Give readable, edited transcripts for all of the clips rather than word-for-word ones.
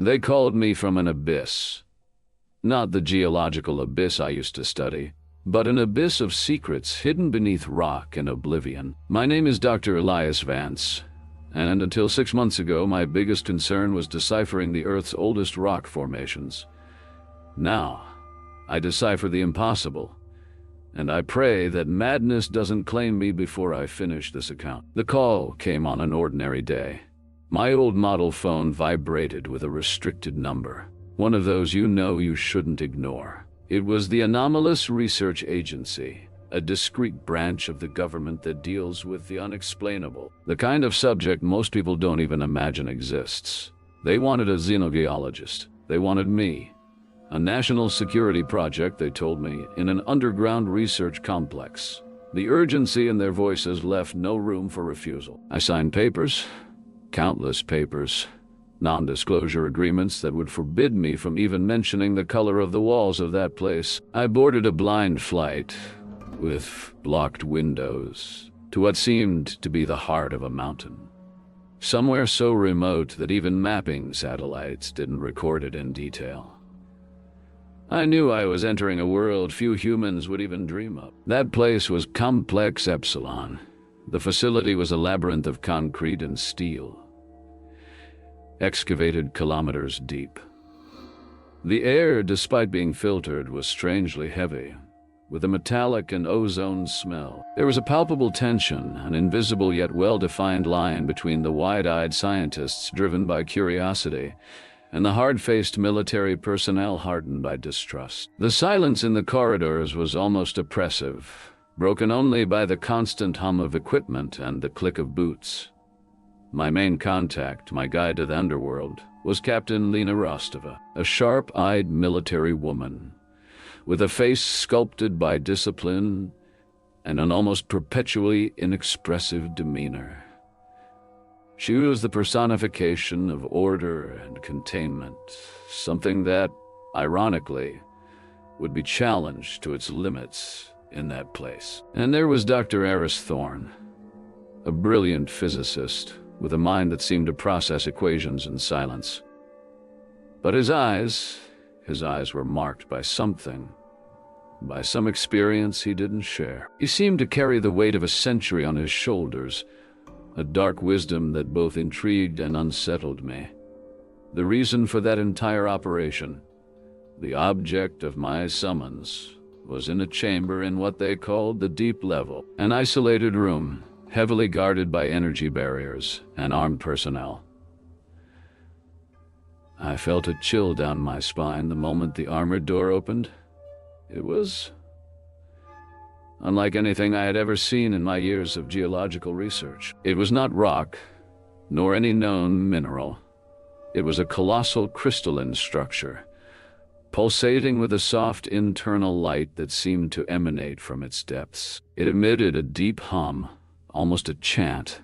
They called me from an abyss. Not the geological abyss I used to study, but an abyss of secrets hidden beneath rock and oblivion. My name is Dr. Elias Vance, and until 6 months ago, my biggest concern was deciphering the Earth's oldest rock formations. Now, I decipher the impossible, and I pray that madness doesn't claim me before I finish this account. The call came on an ordinary day. My old model phone vibrated with a restricted number, one of those you shouldn't ignore. It was the Anomalous Research Agency, a discrete branch of the government that deals with the unexplainable, the kind of subject most people don't even imagine exists. They wanted a xenogeologist. They wanted me. A national security project, they told me, in an underground research complex. The urgency in their voices left no room for refusal. I signed papers, countless papers, non-disclosure agreements that would forbid me from even mentioning the color of the walls of that place. I boarded a blind flight with blocked windows to what seemed to be the heart of a mountain. Somewhere so remote that even mapping satellites didn't record it in detail. I knew I was entering a world few humans would even dream of. That place was Complex Epsilon. The facility was a labyrinth of concrete and steel, excavated kilometers deep. The air, despite being filtered, was strangely heavy, with a metallic and ozone smell. There was a palpable tension, an invisible yet well-defined line between the wide-eyed scientists driven by curiosity and the hard-faced military personnel hardened by distrust. The silence in the corridors was almost oppressive, broken only by the constant hum of equipment and the click of boots. My main contact, my guide to the underworld, was Captain Lena Rostova, a sharp-eyed military woman, with a face sculpted by discipline and an almost perpetually inexpressive demeanor. She was the personification of order and containment, something that, ironically, would be challenged to its limits in that place. And there was Dr. Eris Thorne, a brilliant physicist with a mind that seemed to process equations in silence. But his eyes were marked by something, by some experience he didn't share. He seemed to carry the weight of a century on his shoulders, a dark wisdom that both intrigued and unsettled me. The reason for that entire operation, the object of my summons, was in a chamber in what they called the deep level, an isolated room, heavily guarded by energy barriers and armed personnel. I felt a chill down my spine the moment the armored door opened. It was unlike anything I had ever seen in my years of geological research. It was not rock, nor any known mineral. It was a colossal crystalline structure, pulsating with a soft internal light that seemed to emanate from its depths. It emitted a deep hum, almost a chant,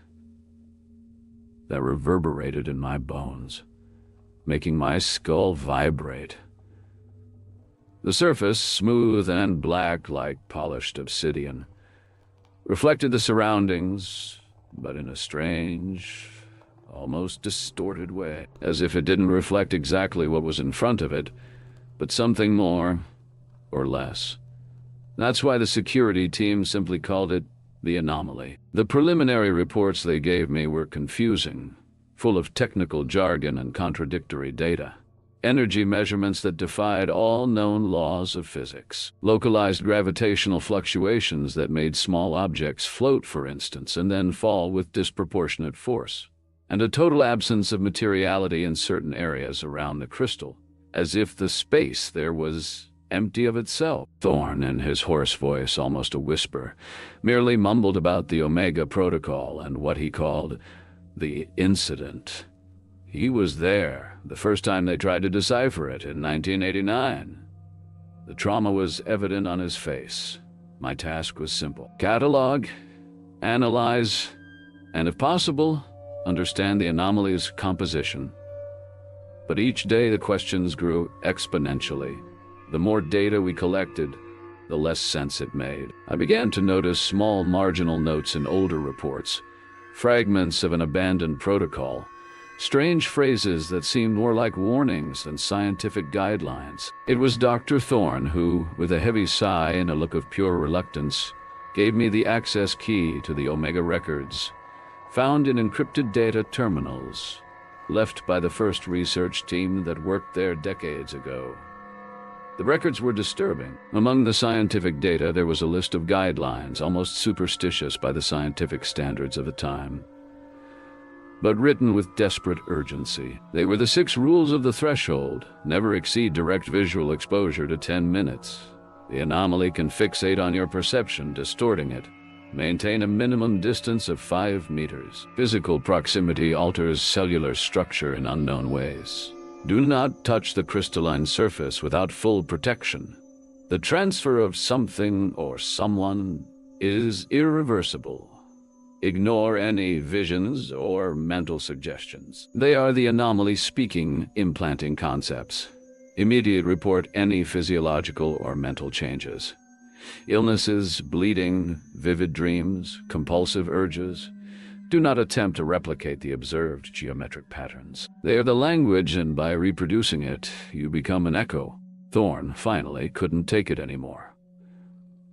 that reverberated in my bones, making my skull vibrate. The surface, smooth and black like polished obsidian, reflected the surroundings, but in a strange, almost distorted way, as if it didn't reflect exactly what was in front of it, but something more or less. That's why the security team simply called it the Anomaly. The preliminary reports they gave me were confusing, full of technical jargon and contradictory data. Energy measurements that defied all known laws of physics. Localized gravitational fluctuations that made small objects float, for instance, and then fall with disproportionate force. And a total absence of materiality in certain areas around the crystal, as if the space there was empty of itself. Thorne, in his hoarse voice, almost a whisper, merely mumbled about the Omega Protocol and what he called the incident. He was there the first time they tried to decipher it in 1989. The trauma was evident on his face. My task was simple: catalog, analyze, and if possible, understand the anomaly's composition. But each day the questions grew exponentially. The more data we collected, the less sense it made. I began to notice small marginal notes in older reports, fragments of an abandoned protocol, strange phrases that seemed more like warnings than scientific guidelines. It was Dr. Thorne who, with a heavy sigh and a look of pure reluctance, gave me the access key to the Omega records, found in encrypted data terminals, left by the first research team that worked there decades ago. The records were disturbing. Among the scientific data, there was a list of guidelines, almost superstitious by the scientific standards of the time, but written with desperate urgency. They were the 6 rules of the threshold: never exceed direct visual exposure to 10 minutes. The anomaly can fixate on your perception, distorting it. Maintain a minimum distance of 5 meters. Physical proximity alters cellular structure in unknown ways. Do not touch the crystalline surface without full protection. The transfer of something or someone is irreversible. Ignore any visions or mental suggestions. They are the anomaly speaking, implanting concepts. Immediate report any physiological or mental changes. Illnesses, bleeding, vivid dreams, compulsive urges. Do not attempt to replicate the observed geometric patterns. They are the language, and by reproducing it, you become an echo. Thorne, finally, couldn't take it anymore.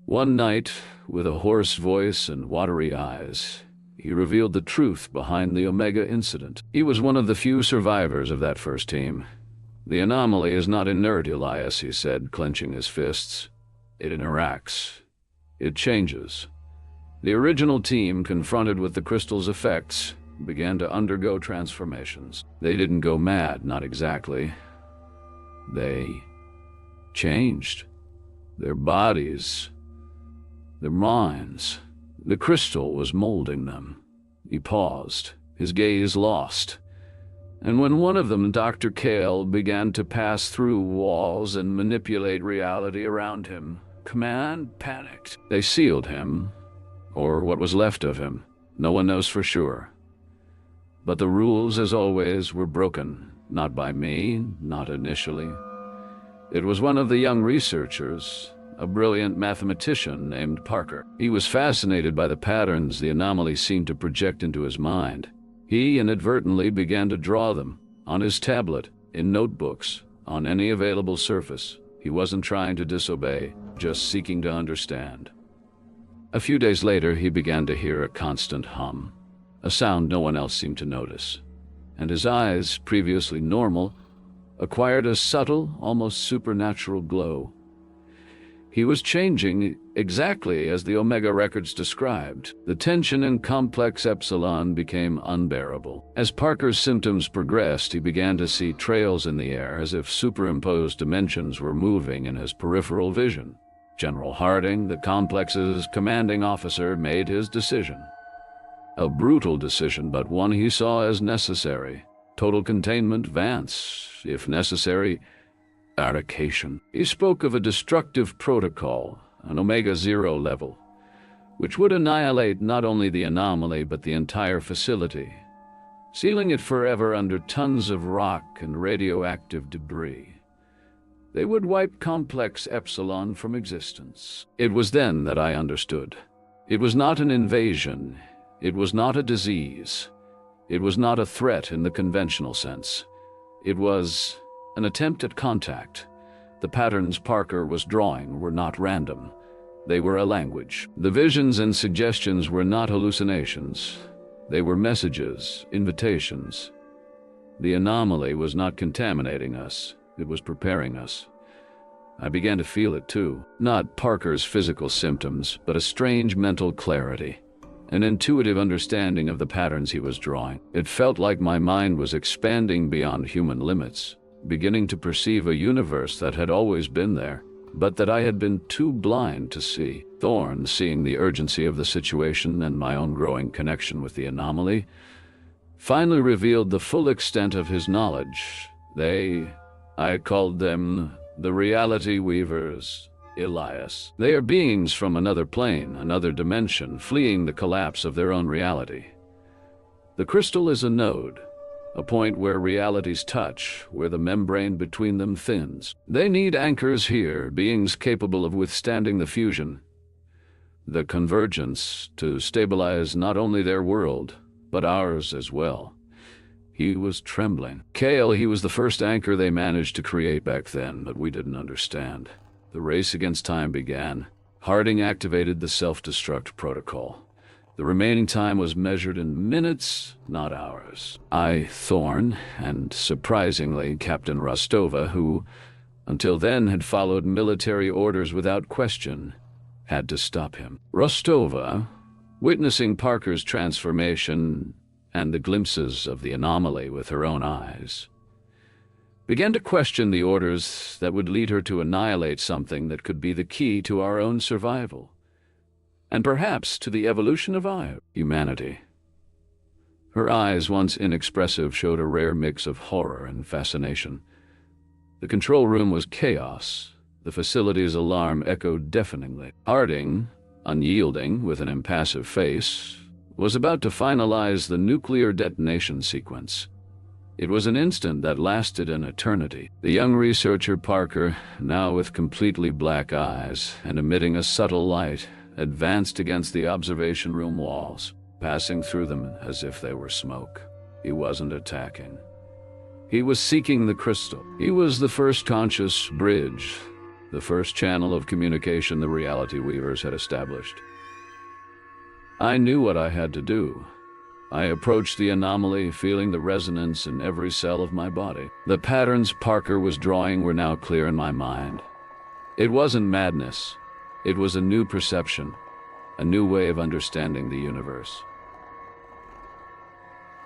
One night, with a hoarse voice and watery eyes, he revealed the truth behind the Omega incident. He was one of the few survivors of that first team. The anomaly is not inert, Elias, he said, clenching his fists. It interacts. It changes. The original team, confronted with the crystal's effects, began to undergo transformations. They didn't go mad, not exactly. They changed. Their bodies, their minds. The crystal was molding them. He paused, his gaze lost. And when one of them, Dr. Kale, began to pass through walls and manipulate reality around him, Command panicked. They sealed him, or what was left of him. No one knows for sure. But the rules, as always, were broken, not by me, not initially. It was one of the young researchers, a brilliant mathematician named Parker. He was fascinated by the patterns the anomaly seemed to project into his mind. He inadvertently began to draw them, on his tablet, in notebooks, on any available surface. He wasn't trying to disobey, just seeking to understand. A few days later, he began to hear a constant hum, a sound no one else seemed to notice, and his eyes, previously normal, acquired a subtle, almost supernatural glow. He was changing exactly as the Omega records described. The tension in complex epsilon became unbearable. As Parker's symptoms progressed, he began to see trails in the air as if superimposed dimensions were moving in his peripheral vision. General Harding, the complex's commanding officer, made his decision. A brutal decision, but one he saw as necessary. Total containment, Vance, if necessary, eradication. He spoke of a destructive protocol, an Omega-0 level, which would annihilate not only the anomaly but the entire facility, sealing it forever under tons of rock and radioactive debris. They would wipe complex epsilon from existence. It was then that I understood. It was not an invasion. It was not a disease. It was not a threat in the conventional sense. It was an attempt at contact. The patterns Parker was drawing were not random. They were a language. The visions and suggestions were not hallucinations. They were messages, invitations. The anomaly was not contaminating us. It was preparing us. I began to feel it too. Not Parker's physical symptoms, but a strange mental clarity. An intuitive understanding of the patterns he was drawing. It felt like my mind was expanding beyond human limits, beginning to perceive a universe that had always been there, but that I had been too blind to see. Thorne, seeing the urgency of the situation and my own growing connection with the anomaly, finally revealed the full extent of his knowledge. I called them the reality weavers, Elias. They are beings from another plane, another dimension, fleeing the collapse of their own reality. The crystal is a node, a point where realities touch, where the membrane between them thins. They need anchors here, beings capable of withstanding the fusion, the convergence, to stabilize not only their world, but ours as well. He was trembling. Kale, he was the first anchor they managed to create back then, but we didn't understand. The race against time began. Harding activated the self-destruct protocol. The remaining time was measured in minutes, not hours. I, Thorn, and surprisingly Captain Rostova, who until then had followed military orders without question, had to stop him. Rostova, witnessing Parker's transformation and the glimpses of the anomaly with her own eyes, began to question the orders that would lead her to annihilate something that could be the key to our own survival, and perhaps to the evolution of our humanity. Her eyes, once inexpressive, showed a rare mix of horror and fascination. The control room was chaos. The facility's alarm echoed deafeningly. Harding, unyielding, with an impassive face, was about to finalize the nuclear detonation sequence. It was an instant that lasted an eternity. The young researcher Parker, now with completely black eyes and emitting a subtle light, advanced against the observation room walls, passing through them as if they were smoke. He wasn't attacking. He was seeking the crystal. He was the first conscious bridge, the first channel of communication the reality weavers had established. I knew what I had to do. I approached the anomaly, feeling the resonance in every cell of my body. The patterns Parker was drawing were now clear in my mind. It wasn't madness. It was a new perception, a new way of understanding the universe.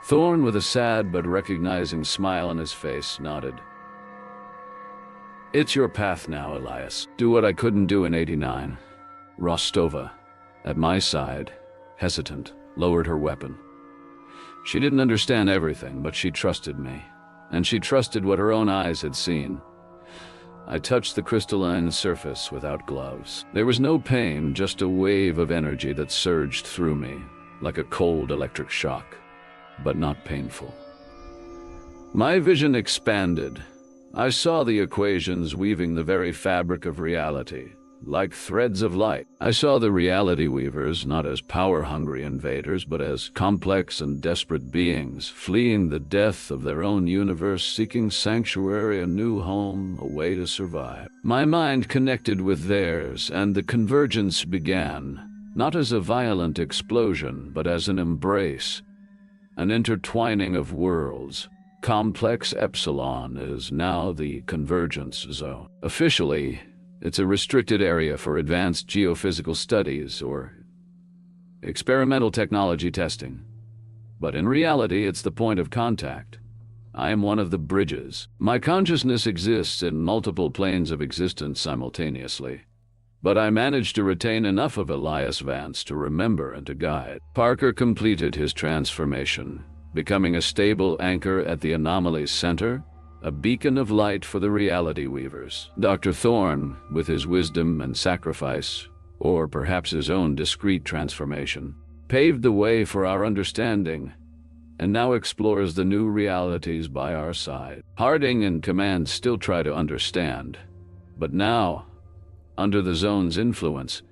Thorn, with a sad but recognizing smile on his face, nodded. "It's your path now, Elias. Do what I couldn't do in '89. Rostova, at my side, hesitant, lowered her weapon. She didn't understand everything, but she trusted me, and she trusted what her own eyes had seen. I touched the crystalline surface without gloves. There was no pain, just a wave of energy that surged through me, like a cold electric shock, but not painful. My vision expanded. I saw the equations weaving the very fabric of reality, like threads of light. I saw the reality weavers not as power-hungry invaders, but as complex and desperate beings, fleeing the death of their own universe, seeking sanctuary, a new home, a way to survive. My mind connected with theirs, and the convergence began, not as a violent explosion, but as an embrace, an intertwining of worlds. Complex Epsilon is now the convergence zone. Officially, it's a restricted area for advanced geophysical studies or experimental technology testing. But in reality, it's the point of contact. I am one of the bridges. My consciousness exists in multiple planes of existence simultaneously, but I managed to retain enough of Elias Vance to remember and to guide. Parker completed his transformation, becoming a stable anchor at the Anomaly's center, a beacon of light for the reality weavers. Dr. Thorn, with his wisdom and sacrifice, or perhaps his own discrete transformation, paved the way for our understanding, and now explores the new realities by our side. Harding and Command still try to understand, but now, under the zone's influence,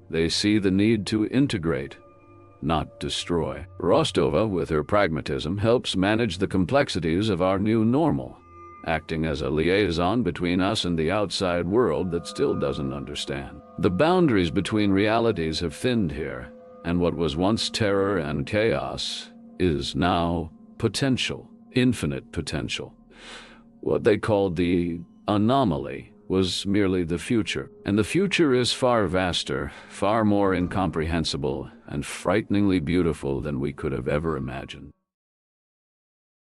they see the need to integrate, not destroy. Rostova, with her pragmatism, helps manage the complexities of our new normal, acting as a liaison between us and the outside world that still doesn't understand. The boundaries between realities have thinned here, and what was once terror and chaos is now potential, infinite potential. What they called the anomaly was merely the future, and the future is far vaster, far more incomprehensible, and frighteningly beautiful than we could have ever imagined.